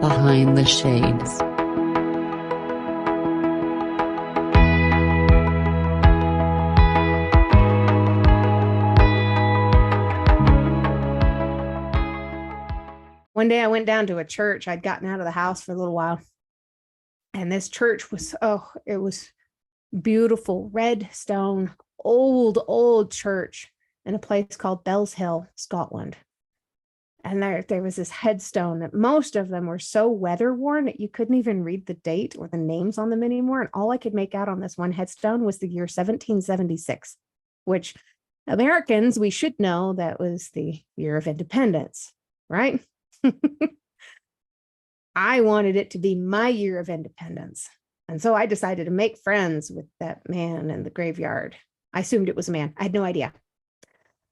Behind the Shades. One day I went down to a church. I'd gotten out of the house for a little while. And this church was, it was beautiful, red stone, old church in a place called Bells Hill, Scotland. And there was this headstone that most of them were so weather worn that you couldn't even read the date or the names on them anymore. And all I could make out on this one headstone was the year 1776, which Americans, we should know that was the year of independence, right? I wanted it to be my year of independence. And so I decided to make friends with that man in the graveyard. I assumed it was a man. I had no idea.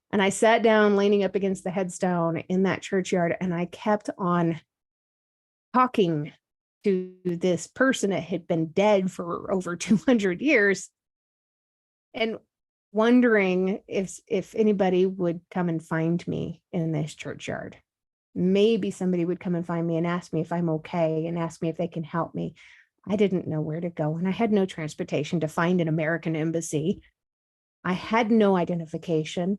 And I sat down leaning up against the headstone in that churchyard, and I kept on talking to this person that had been dead for over 200 years and wondering if anybody would come and find me in this churchyard. Maybe somebody would come and find me and ask me if I'm okay and ask me if they can help me. I didn't know where to go, and I had no transportation to find an American embassy. I had no identification.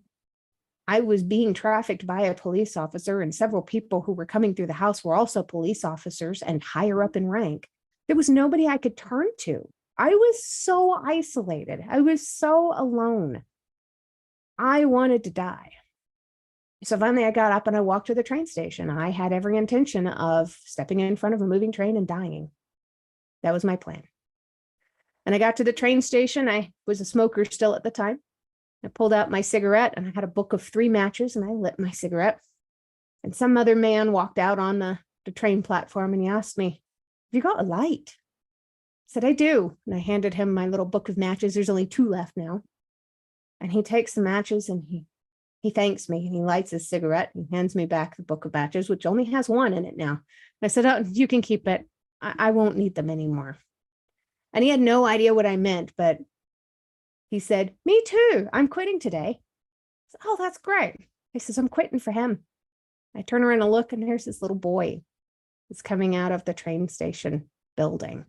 I was being trafficked by a police officer, and several people who were coming through the house were also police officers and higher up in rank. There was nobody I could turn to. I was so isolated. I was so alone. I wanted to die. So finally I got up and I walked to the train station. I had every intention of stepping in front of a moving train and dying. That was my plan. And I got to the train station. I was a smoker still at the time. I pulled out my cigarette and I had a book of 3 matches and I lit my cigarette. And some other man walked out on the train platform and he asked me, "Have you got a light?" I said, "I do." And I handed him my little book of matches. There's only 2 left now. And he takes the matches and he thanks me and he lights his cigarette and hands me back the book of matches, which only has 1 in it now. And I said, "Oh, you can keep it. I won't need them anymore." And he had no idea what I meant, but he said, "Me too. I'm quitting today." I said, "Oh, that's great." He says, "I'm quitting for him." I turn around and look, and there's this little boy that's coming out of the train station building.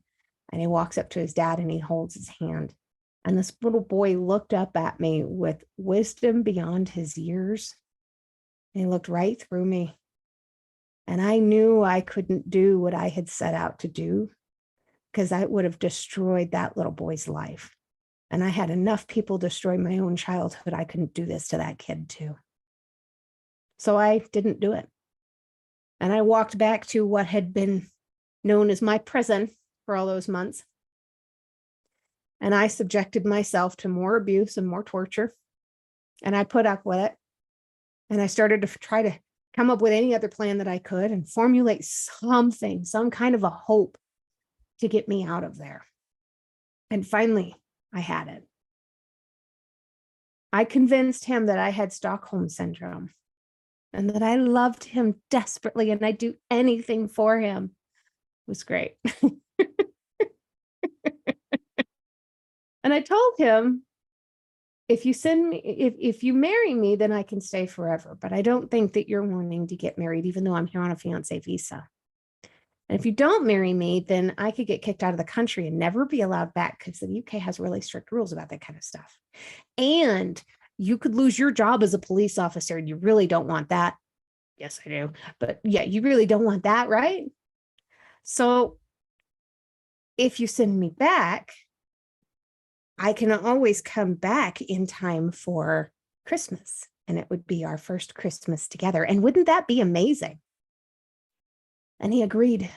And he walks up to his dad and he holds his hand. And this little boy looked up at me with wisdom beyond his years. And he looked right through me. And I knew I couldn't do what I had set out to do because I would have destroyed that little boy's life. And I had enough people destroy my own childhood. I couldn't do this to that kid too. So I didn't do it. And I walked back to what had been known as my prison for all those months. And I subjected myself to more abuse and more torture. And I put up with it. And I started to try to come up with any other plan that I could and formulate something, some kind of a hope to get me out of there. And finally, I had it. I convinced him that I had Stockholm syndrome and that I loved him desperately and I'd do anything for him. It was great. And I told him, if you marry me, then I can stay forever. But I don't think that you're wanting to get married, even though I'm here on a fiance visa. And if you don't marry me, then I could get kicked out of the country and never be allowed back because the UK has really strict rules about that kind of stuff. And you could lose your job as a police officer and you really don't want that. Yes, I do. But yeah, you really don't want that, right? So if you send me back, I can always come back in time for Christmas. And it would be our first Christmas together. And wouldn't that be amazing? And he agreed.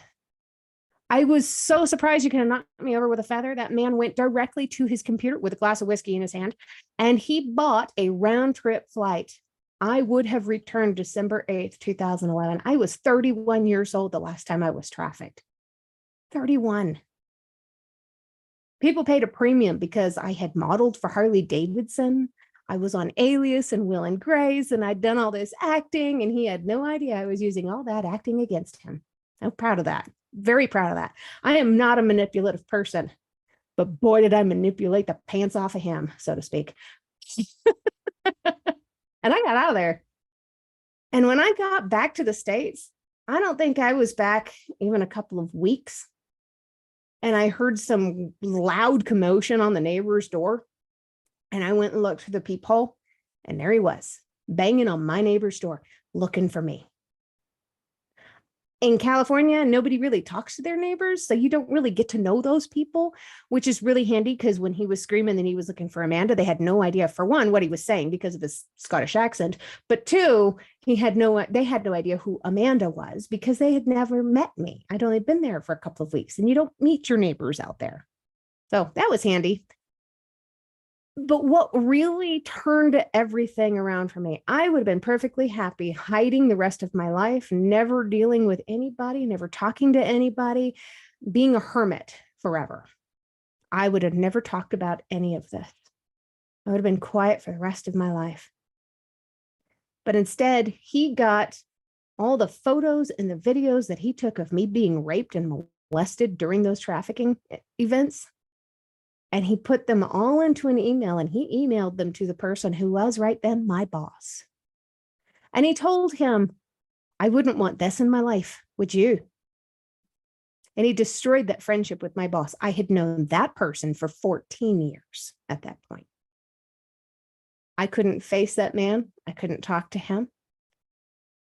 I was so surprised you could have knocked me over with a feather. That man went directly to his computer with a glass of whiskey in his hand, and he bought a round trip flight. I would have returned December 8th, 2011. I was 31 years old the last time I was trafficked. 31. People paid a premium because I had modeled for Harley Davidson. I was on Alias and Will and Grace, and I'd done all this acting, and he had no idea I was using all that acting against him. I'm proud of that. Very proud of that. I am not a manipulative person, but boy, did I manipulate the pants off of him, so to speak. And I got out of there. And when I got back to the States, I don't think I was back even a couple of weeks. And I heard some loud commotion on the neighbor's door. And I went and looked through the peephole, and there he was, banging on my neighbor's door, looking for me. In California, nobody really talks to their neighbors, so you don't really get to know those people, which is really handy because when he was screaming that he was looking for Amanda, they had no idea, for one, what he was saying because of his Scottish accent, but two, they had no idea who Amanda was because they had never met me. I'd only been there for a couple of weeks, and you don't meet your neighbors out there. So that was handy. But what really turned everything around for me, I would have been perfectly happy hiding the rest of my life, never dealing with anybody, never talking to anybody, being a hermit forever. I would have never talked about any of this. I would have been quiet for the rest of my life. But instead, he got all the photos and the videos that he took of me being raped and molested during those trafficking events. And he put them all into an email, and he emailed them to the person who was right then my boss. And he told him, I wouldn't want this in my life, would you? And he destroyed that friendship with my boss. I had known that person for 14 years at that point. I couldn't face that man. I couldn't talk to him.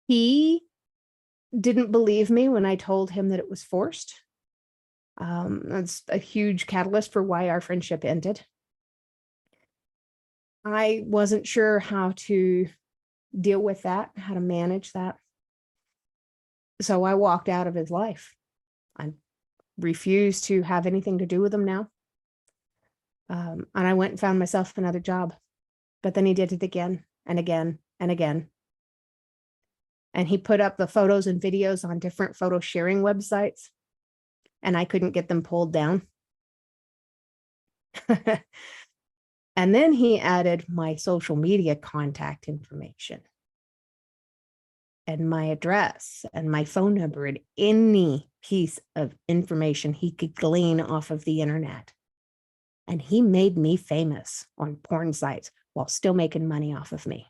He didn't believe me when I told him that it was forced. That's a huge catalyst for why our friendship ended. I wasn't sure how to deal with that, how to manage that. So I walked out of his life. I refused to have anything to do with him now. And I went and found myself another job. But then he did it again and again and again. And he put up the photos and videos on different photo sharing websites, and I couldn't get them pulled down. And then he added my social media contact information and my address and my phone number and any piece of information he could glean off of the internet. And he made me famous on porn sites while still making money off of me.